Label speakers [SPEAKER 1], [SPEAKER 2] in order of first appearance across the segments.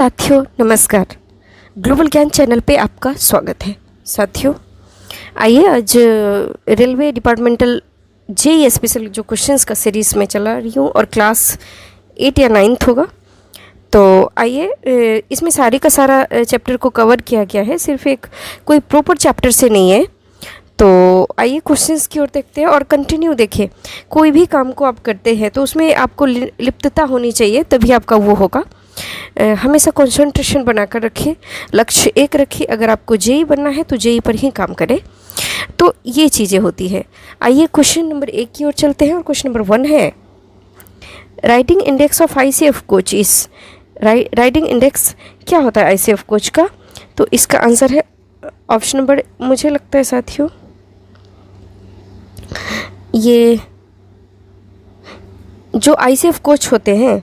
[SPEAKER 1] साथियों नमस्कार। ग्लोबल ज्ञान चैनल पे आपका स्वागत है। साथियों आइए आज रेलवे डिपार्टमेंटल जेईई स्पेशल जो क्वेश्चंस का सीरीज़ में चला रही हूँ और क्लास 8 या 9th होगा। तो आइए इसमें सारी का सारा चैप्टर को कवर किया गया है, सिर्फ एक कोई प्रॉपर चैप्टर से नहीं है। तो आइए क्वेश्चंस की ओर देखते हैं और कंटिन्यू देखिए। कोई भी काम को आप करते हैं तो उसमें आपको लिप्तता होनी चाहिए, तभी आपका वो होगा। हमेशा कंसंट्रेशन बनाकर रखिए, लक्ष्य एक रखिए। अगर आपको जेईई बनना है तो जेईई पर ही काम करें। तो ये चीज़ें होती है। आइए क्वेश्चन नंबर 1 की ओर चलते हैं और क्वेश्चन नंबर 1 है writing index of ICF coach इस राइटिंग इंडेक्स क्या होता है आईसीएफ कोच का। तो इसका आंसर है ऑप्शन नंबर, मुझे लगता है साथियों ये जो आईसीएफ कोच होते हैं,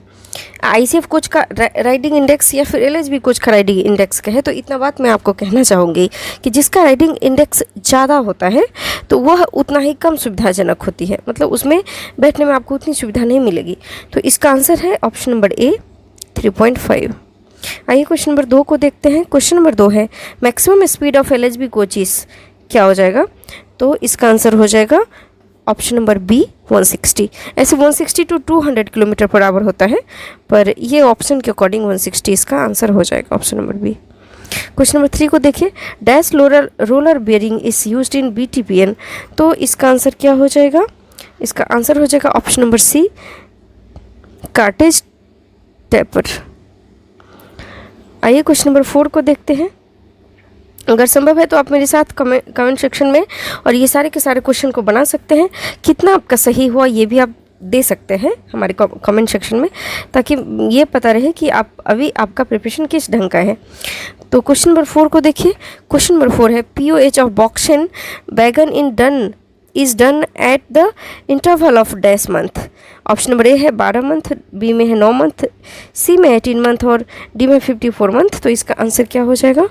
[SPEAKER 1] आईसीएफ कोच का राइडिंग इंडेक्स या फिर एलएचबी कोच का राइडिंग इंडेक्स का है। तो इतना बात मैं आपको कहना चाहूँगी कि जिसका राइडिंग इंडेक्स ज़्यादा होता है तो वह उतना ही कम सुविधाजनक होती है, मतलब उसमें बैठने में आपको उतनी सुविधा नहीं मिलेगी। तो इसका आंसर है ऑप्शन नंबर ए 3.5। आइए क्वेश्चन नंबर 2 को देखते हैं। क्वेश्चन नंबर 2 है maximum speed of LHB coaches क्या हो जाएगा। तो इसका आंसर हो जाएगा ऑप्शन नंबर बी 160। ऐसे 160 टू 200 किलोमीटर पर आवर होता है, पर ये ऑप्शन के अकॉर्डिंग 160 इसका आंसर हो जाएगा option number B. Question number 3 को देखिए dash roller bearing is used in BTPN. तो इसका आंसर क्या हो जाएगा, इसका आंसर हो जाएगा option number C cartridge taper. आइए क्वेश्चन नंबर 4 को देखते हैं। अगर संभव है तो आप मेरे साथ कमेंट सेक्शन में और ये सारे के सारे क्वेश्चन को बना सकते हैं। कितना आपका सही हुआ ये भी आप दे सकते हैं हमारे कमेंट सेक्शन में, ताकि ये पता रहे कि आप अभी आपका प्रिपरेशन किस ढंग का है। तो क्वेश्चन नंबर 4 को देखिए। क्वेश्चन नंबर 4 है pOH of बॉक्सेन wagon in done is done at the interval of dash month. Option number A है 12 मंथ, बी में है 9 मंथ, सी में 18 मंथ और डी में 54 मंथ। तो इसका आंसर क्या हो जाएगा,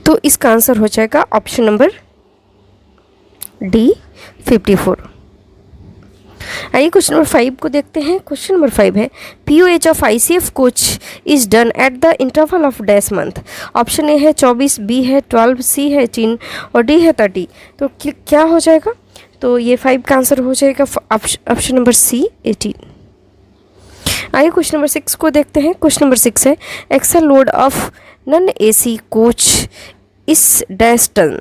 [SPEAKER 1] तो इसका आंसर हो जाएगा ऑप्शन नंबर डी 54। आइए क्वेश्चन नंबर 5 को देखते हैं। क्वेश्चन नंबर 5 है pOH of ICF coach is done at the interval of dash month. Option A है 24, बी है 12, सी है 18 और डी है 30। तो क्या हो जाएगा, तो ये 5 का आंसर हो जाएगा ऑप्शन नंबर सी 18। आइए क्वेश्चन नंबर 6 को देखते हैं। क्वेश्चन नंबर 6 है axle load of non AC coach is dash ton.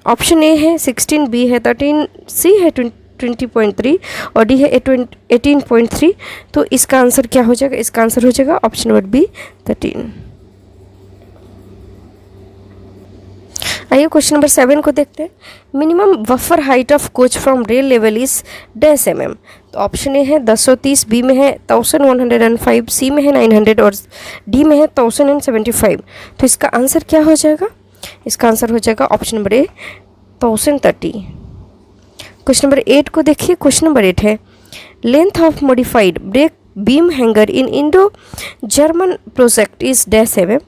[SPEAKER 1] Option A है 16, बी है 13, सी है 20.3 और डी है 18.3। तो इसका आंसर क्या हो जाएगा, इसका आंसर हो जाएगा ऑप्शन नंबर बी 13। आइए क्वेश्चन नंबर 7 को देखते हैं। Minimum buffer height of coach from rail level is dash M m. तो ऑप्शन ए है 1030, बी में है 1105, सी में है 900 और डी में है 1075। तो इसका आंसर क्या हो जाएगा, इसका आंसर हो जाएगा option number A 1030। Question number 8 को देखिए। क्वेश्चन नंबर 8 है length of modified brake beam hanger in Indo German project is dash M M.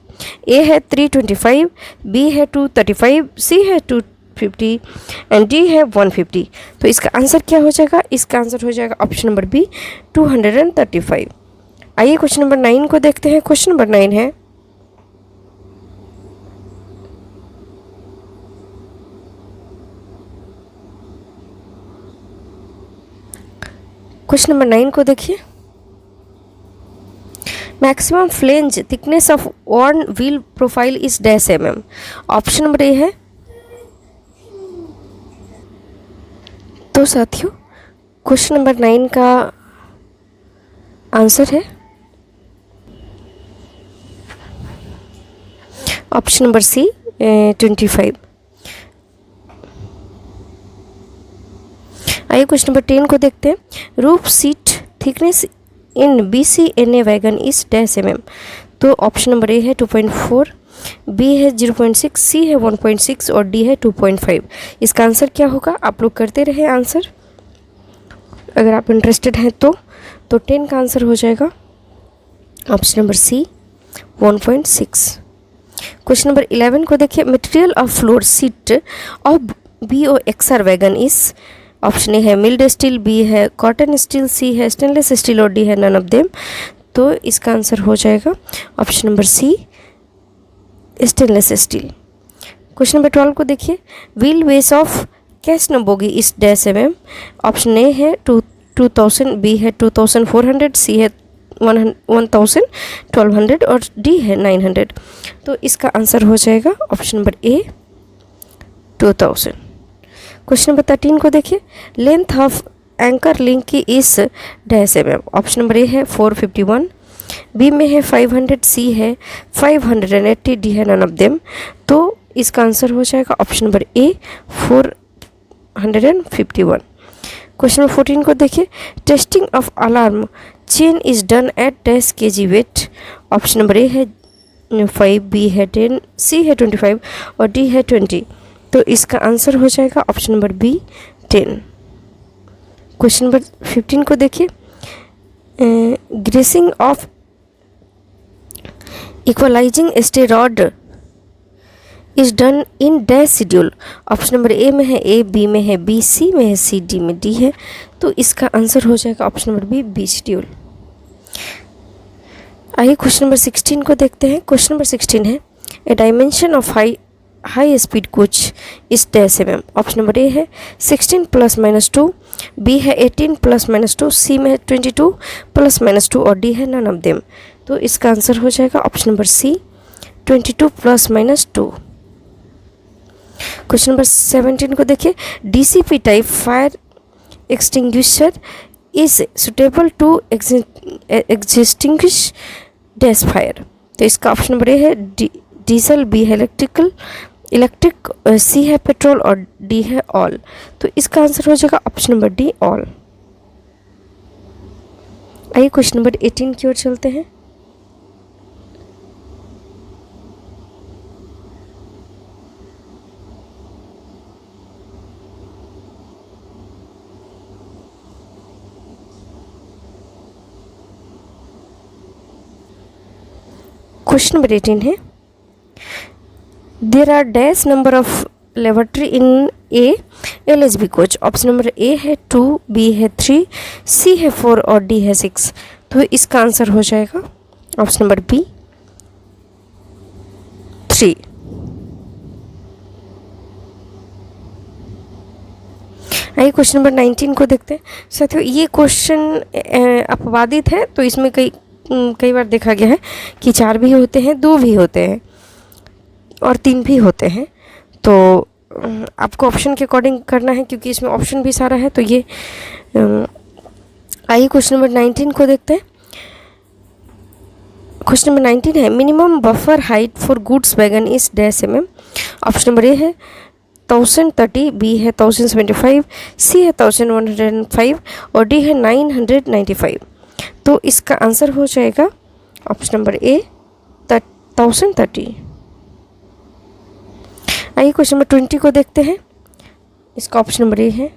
[SPEAKER 1] A है 325, बी है 235, सी है 250 एंड डी है 150। तो इसका आंसर क्या हो जाएगा, इसका आंसर हो जाएगा ऑप्शन नंबर बी 235। आइए क्वेश्चन नंबर 9 को देखते हैं। क्वेश्चन नंबर 9 है क्वेश्चन नंबर 9 को देखिए maximum flange thickness of worn wheel profile is dash M M. Option number A है, तो साथियों क्वेश्चन नंबर 9 का आंसर है ऑप्शन नंबर सी 25। आइए क्वेश्चन नंबर 10 को देखते हैं। Roof sheet thickness in BCNA wagon is dash M m. तो ऑप्शन नंबर ए है 2.4, बी है 0.6, सी है 1.6 और डी है 2.5। इसका आंसर क्या होगा, आप लोग करते रहे आंसर, अगर आप इंटरेस्टेड हैं तो 10 का आंसर हो जाएगा option number C 1.6। Question number 11 को देखिए। Material of floor sheet of BOXR wagon is option A है मिल्ड स्टील, बी है कॉटन स्टील, सी है स्टेनलेस स्टील और डी है नन ऑफ देम। तो इसका आंसर हो जाएगा option number C, stainless steel. Question number 12 को देखिए, wheel base of कैसनो bogie is dash mm। Option A है 2000, बी है 2400, सी है 1000, 1200 और डी है 900। तो इसका आंसर हो जाएगा ऑप्शन नंबर ए 2000। क्वेश्चन नंबर 13 को देखिए, लेंथ ऑफ एंकर लिंक की इस dash mm। Option number A है 451, बी में है 500, सी है 580, डी है नन ऑफ देम। तो इसका आंसर हो जाएगा option number A 451। Question number 14 को देखिए, testing of alarm chain is done at dash KG weight. Option number A है 5, बी है 10, सी है 25 और डी है 20। तो इसका आंसर हो जाएगा option number B 10। Question number 15 को देखिए, greasing of equalizing stay rod is done in dash schedule. Option number A में है ए, बी में है बी, सी में है सी, डी में डी है। तो इसका आंसर हो जाएगा ऑप्शन नंबर बी शेड्यूल। आइए क्वेश्चन नंबर 16 को देखते हैं। क्वेश्चन नंबर 16 है, A dimension of high speed coach is dash mm। Option number A है 16 ± 2, बी है 18 ± 2, सी में है 22 ± 2 और डी है नन ऑफ देम। तो इसका आंसर हो जाएगा option number C 22 ± 2। Question number 17 को देखिए, DCP type fire extinguisher is suitable to extinguish dash fire. तो इसका ऑप्शन नंबर ए है डीजल, बी है इलेक्ट्रिक, सी है पेट्रोल और डी है ऑल। तो इसका आंसर हो जाएगा ऑप्शन नंबर डी ऑल। आइए क्वेश्चन नंबर 18 की ओर चलते हैं। क्वेश्चन नंबर 18 है, there are dash number of laboratory in a LHB coach. Option number A है 2, बी है 3, सी है 4 और डी है 6। तो इसका आंसर हो जाएगा ऑप्शन नंबर बी 3। आइए क्वेश्चन नंबर 19 को देखते हैं। साथियों, ये क्वेश्चन अपवादित है, तो इसमें कई बार देखा गया है कि 4 भी होते हैं, 2 भी होते हैं और 3 भी होते हैं। तो आपको ऑप्शन के अकॉर्डिंग करना है, क्योंकि इसमें ऑप्शन भी सारा है। तो ये आइए क्वेश्चन नंबर 19 को देखते हैं। क्वेश्चन नंबर 19 है, minimum buffer height for goods wagon is dash mm। Option number A है 1030, बी है 1075, सी है 1105 और डी है 995। तो इसका आंसर हो जाएगा ऑप्शन नंबर ए 1030। आइए क्वेश्चन नंबर 20 को देखते हैं। इसका ऑप्शन नंबर ए है।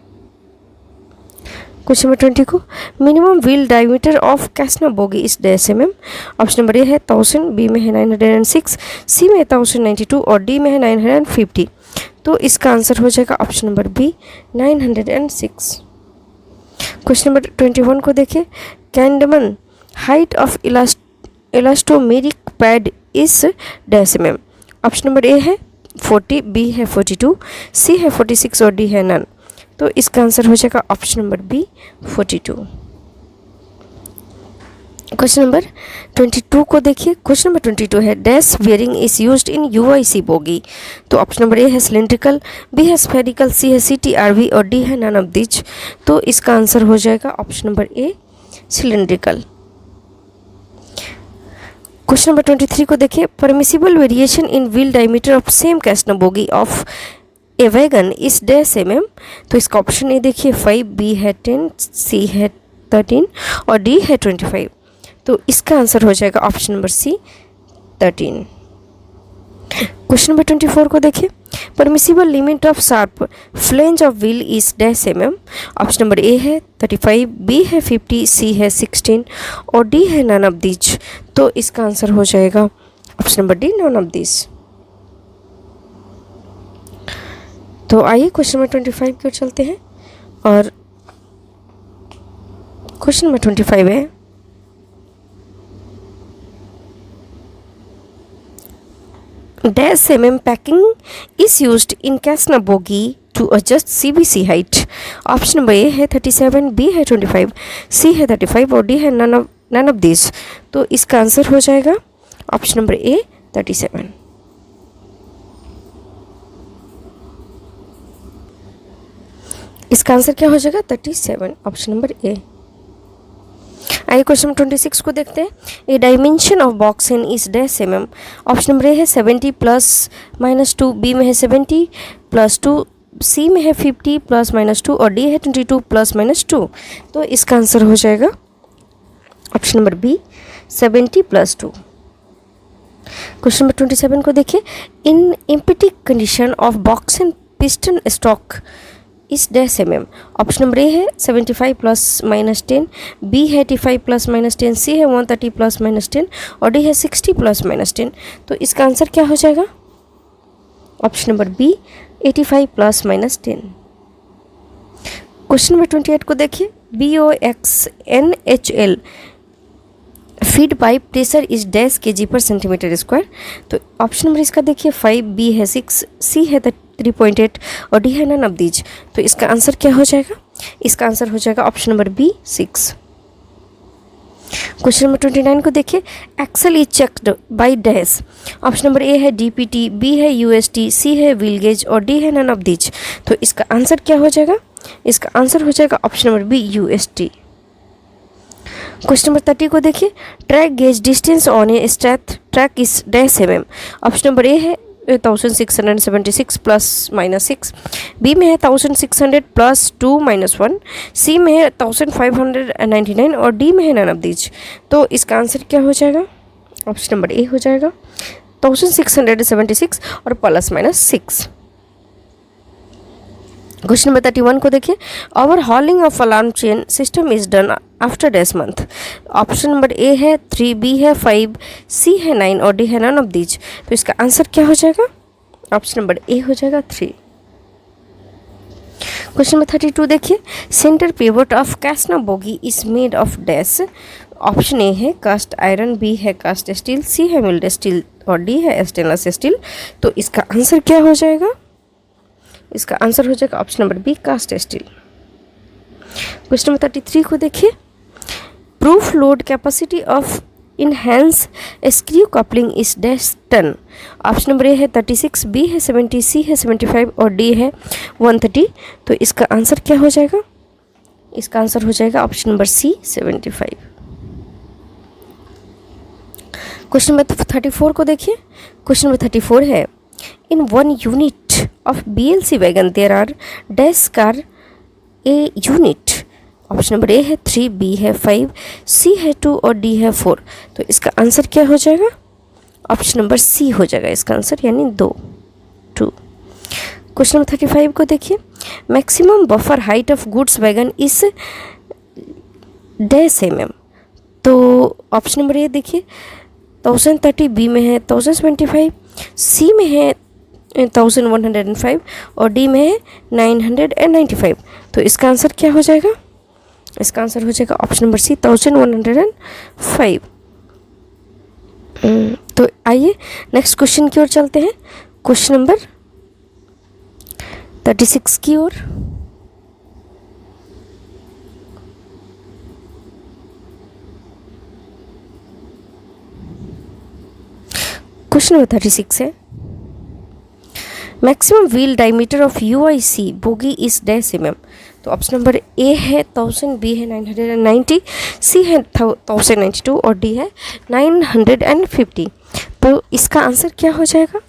[SPEAKER 1] क्वेश्चन नंबर 20 को, minimum wheel diameter of कैसनो bogie is dash mm। Option number A है 1000, बी में है 906, सी में है 1092 और डी में है 950। तो इसका आंसर हो जाएगा option number B 906। Question number 21 को देखिए, कैंडमन height of elastomeric pad is dash mm। Option number A है 40, बी है 42, सी है 46 और डी है नन। तो इसका आंसर हो जाएगा option number B 42। Question number 22 को देखिए। क्वेश्चन नंबर 22 है, dash bearing is used in UIC bogie. तो ऑप्शन नंबर ए है सिलेंड्रिकल, बी है स्फेरिकल, सी है CTRV और डी है नन ऑफ दिच। तो इसका आंसर हो जाएगा option number A cylindrical. Question number 23 को देखिए, permissible variation in wheel diameter of same कैसनो bogie of a wagon is dash mm। तो इसका ऑप्शन ए देखिए 5, बी है 10, सी है 13 और डी है 25। तो इसका आंसर हो जाएगा option number C 13। Question number 24 को देखिए, permissible limit of sharp flange of wheel is dash mm। Option number A है 35, बी है 50, सी है 16 और डी है नन ऑफ दिस। तो इसका आंसर हो जाएगा option number D none of this. तो आइए क्वेश्चन नंबर 25 की ओर चलते हैं। और क्वेश्चन नंबर 25 है, dash mm packing is used in कैसना bogie to adjust CBC height. Option number A है 37, बी है 25, सी है 35 और डी है नन ऑफ दिस। तो इसका आंसर हो जाएगा ऑप्शन नंबर ए 37। इसका आंसर क्या हो जाएगा 37, ऑप्शन नंबर ए। आइए क्वेश्चन नंबर 26 को देखते हैं। A dimension of box in is dash mm। Option number A है 70 ± 2, बी में है 70 + 2, सी में है 50 ± 2 और डी है 22 ± 2। तो इसका आंसर हो जाएगा option number B 70 + 2। Question number 27 को देखिए। In empty condition of box and piston stock is dash mm। Option number A है 75 ± 10, बी है 85 ± 10, सी है 130 ± 10 और डी है 60 ± 10। तो इसका आंसर क्या हो जाएगा option number B 85 ± 10। Question number 28 को देखिए। BOXNHL feed pipe pressure is dash kg/cm²। तो ऑप्शन नंबर इसका देखिए 5, बी है 6, सी है 3.8 और डी है नन ऑफ दीज। तो इसका आंसर क्या हो जाएगा? इसका आंसर हो जाएगा option number B 6। Question number 29 को देखिए। Axle is checked by dash. Option number A है DPT, बी है UST, सी है व्हील गेज और डी है नन ऑफ दीज। तो इसका आंसर क्या हो जाएगा? इसका आंसर हो जाएगा option number B UST। Question number 30 को देखिए। Track gauge distance on a straight track is dash mm। Option number A है 1676 ±6, बी में है 1600 +2 - 1, सी में है 1599 और डी में है नन ऑफ दीज। तो इसका आंसर क्या हो जाएगा? ऑप्शन नंबर ए हो जाएगा 1676 और ±6। क्वेश्चन नंबर 31 को देखिए। Over हॉलिंग of alarm chain system is done after dash month. Option number A है 3, बी है 5, सी है 9 और डी है नन ऑफ दीज। तो इसका आंसर क्या हो जाएगा? ऑप्शन नंबर ए हो जाएगा 3। क्वेश्चन नंबर 32 देखिए। सेंटर पिवट ऑफ कैसना bogie is made of dash. Option A है कास्ट आयरन, बी है कास्ट स्टील, सी है मिल्ड स्टील और डी है स्टेनलेस स्टील। तो इसका आंसर क्या हो जाएगा? इसका आंसर हो जाएगा option number B cast steel. Question number 33 को देखिए। Proof load capacity of enhance screw coupling is dash ton. Option number A है 36, बी है 70, सी है 75 और डी है 130। तो इसका आंसर क्या हो जाएगा? इसका आंसर हो जाएगा option number C 75। Question number 34 को देखिए। क्वेश्चन नंबर 34 है। In 1 unit of BLC wagon there are dash car a unit। Option number A है 3, बी है 5, सी है 2 और डी है 4। तो इसका आंसर क्या हो जाएगा? ऑप्शन नंबर सी हो जाएगा इसका आंसर, यानी 2। क्वेश्चन नंबर 35 को देखिए। Maximum buffer height of goods wagon is dash mm। तो ऑप्शन नंबर ए देखिए 1030, बी में है 1075, सी में है 1105 और डी में है 995। तो इसका आंसर क्या हो जाएगा? इसका आंसर हो जाएगा ऑप्शन नंबर सी 1105। तो आइए नेक्स्ट क्वेश्चन की ओर चलते हैं। क्वेश्चन नंबर 36 की ओर। क्वेश्चन नंबर 36 है। Maximum wheel diameter of UIC bogie is dash mm। तो ऑप्शन नंबर ए है 1000, बी है 990, सी है 1092 और डी है 950। तो इसका आंसर क्या हो जाएगा?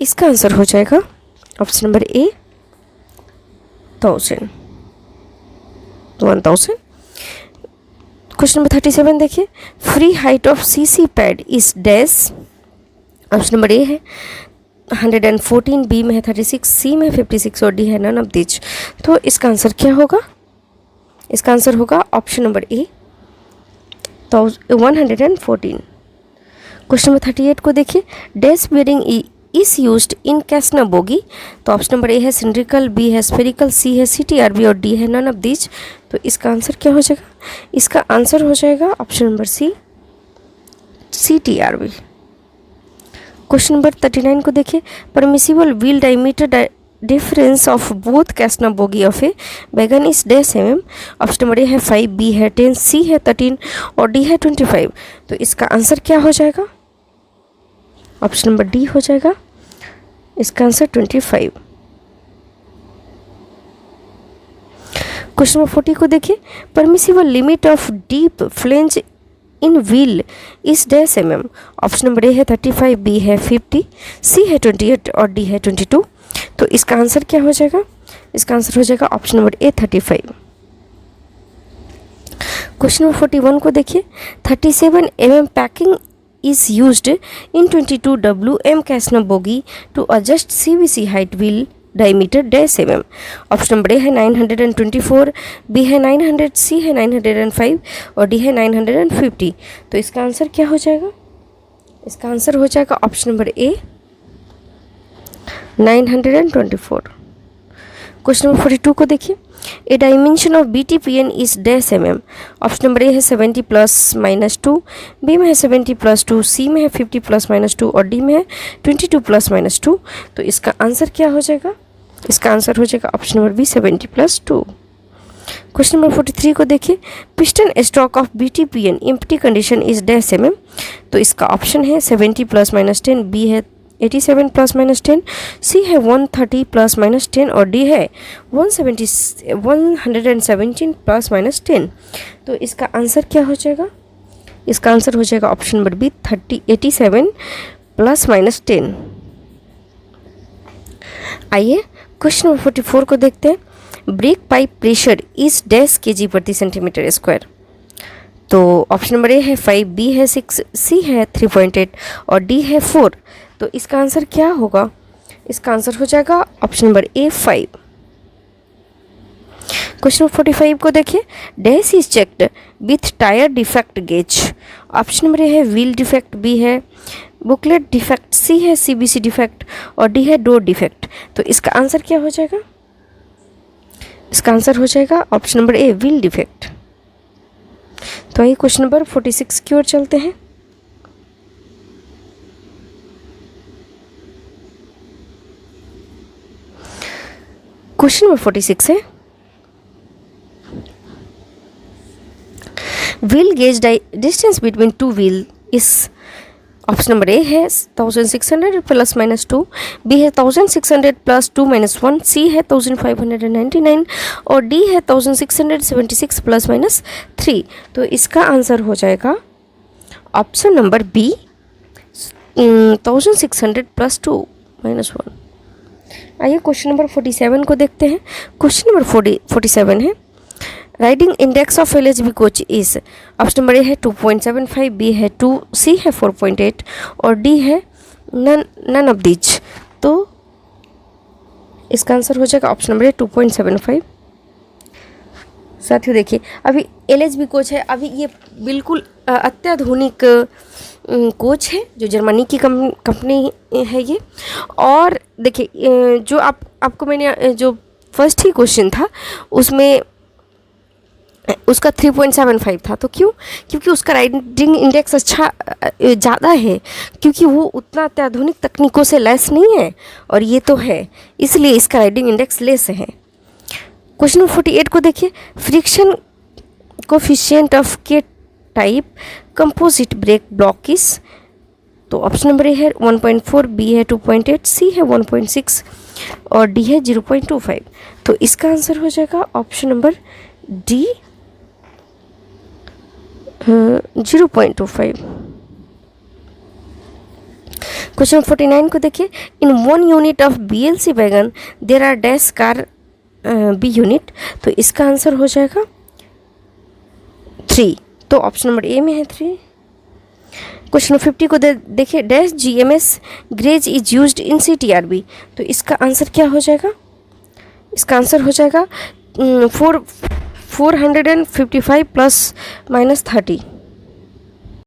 [SPEAKER 1] इसका आंसर हो जाएगा ऑप्शन नंबर ए 1000। क्वेश्चन नंबर 37 देखिए। Free height of CC pad is dash. Option number A है 114, बी में है 36, सी में 56 और डी है नन ऑफ दीज। तो इसका आंसर क्या होगा? इसका आंसर होगा option number A 114। Question number 38 को देखिए। Dash bearing is used in कैसना बोगी? तो ऑप्शन नंबर ए है सिलिंड्रिकल, बी है स्फेरिकल, सी है CTRB और डी है नन ऑफ दीज। तो इसका आंसर क्या हो जाएगा? इसका आंसर हो जाएगा option number C, CTRB। Question number 39 को देखिए, permissible wheel diameter difference of both कैसना bogie of a wagon is dash mm। Option number A है 5, बी है 10, सी है 13 और डी है 25। तो इसका आंसर क्या हो जाएगा? ऑप्शन नंबर डी हो जाएगा इसका आंसर 25। क्वेश्चन नंबर 40 को देखिए, permissible limit of deep flange in wheel is dash mm। Option number A है 35, बी है 50, सी है 28 और डी है 22। तो इसका आंसर क्या हो जाएगा? इसका आंसर हो जाएगा option number A 35। Question number 41 को देखिए, 37 mm packing is used in 22 WM कैसना bogie to adjust CBC height wheel diameter dash mm। Option number A है 924, बी है 900, सी है 905 और डी है 950। तो इसका आंसर क्या हो जाएगा? इसका आंसर हो जाएगा option number A 924। Question number 42 को देखिए, a dimension of BTPN is dash mm। Option number A है 70 ± 2, बी में है 70 + 2, सी में है 50 ± 2 और डी में है 22 ± 2। तो इसका आंसर क्या हो जाएगा? इसका आंसर हो जाएगा option number B 70 + 2। Question number 43 को देखिए, piston stroke of BTPN empty condition is dash mm। तो इसका ऑप्शन है 70 ± 10, बी है 87 ± 10, सी है 130 ± 10 और डी है 117 ± 10। तो इसका आंसर क्या हो जाएगा? इसका आंसर हो जाएगा ऑप्शन नंबर बी 87 ± 10। आइए क्वेश्चन नंबर 44 को देखते हैं, break pipe pressure is dash kg/cm²। तो ऑप्शन नंबर ए है 5, बी है 6, सी है 3.8 और डी है 4। तो इसका आंसर क्या होगा? इसका आंसर हो जाएगा ऑप्शन नंबर ए 5। क्वेश्चन 45 को देखिए, dash is checked with tyre defect gauge. Option number A है व्हील डिफेक्ट, बी है बुकलेट डिफेक्ट, सी है CBC डिफेक्ट और डी है डोर डिफेक्ट। तो इसका आंसर क्या हो जाएगा? इसका आंसर हो जाएगा option number a wheel defect. तो आइए क्वेश्चन नंबर 46 की ओर चलते हैं। क्वेश्चन नंबर 46 है, wheel gauge distance between two wheel is. Option number A है 1600 ± 2, बी है 1600 + 2 - 1, सी है 1599 और डी है 1676 ± 3। तो इसका आंसर हो जाएगा ऑप्शन नंबर बी 1600 + 2 - 1। आइए क्वेश्चन नंबर 47 को देखते हैं। क्वेश्चन नंबर 47 है, riding index of LHB coach is. Option number A है 2.75, बी है 2, सी है 4.8 और डी है नन ऑफ दीज। तो इसका आंसर हो जाएगा ऑप्शन नंबर ए 2.75। साथियों देखिए, अभी LHB कोच है, अभी ये बिल्कुल अत्याधुनिक कोच है जो जर्मनी की कंपनी है ये। और देखिए जो आपको मैंने जो फर्स्ट ही क्वेश्चन था उसमें उसका 3.75 था। तो क्यों? क्योंकि उसका राइडिंग इंडेक्स अच्छा ज़्यादा है, क्योंकि वो उतना अत्याधुनिक तकनीकों से लैस नहीं है और ये तो है, इसलिए इसका राइडिंग इंडेक्स लेस है। क्वेश्चन 48 को देखिए, friction coefficient of K type composite brake block is. तो ऑप्शन नंबर ए है 1.4, बी है 2.8, सी है 1.6 और डी है 0.25। तो इसका आंसर हो जाएगा ऑप्शन नंबर डी 0.25। क्वेश्चन 49 को देखिए, in 1 unit of BLC wagon there are dash car B unit. तो इसका आंसर हो जाएगा 3। तो ऑप्शन नंबर ए में है 3। क्वेश्चन 50 को देखिए, dash GMS grease is used in CTRB। तो इसका आंसर क्या हो जाएगा? इसका आंसर हो जाएगा 455 ± 30।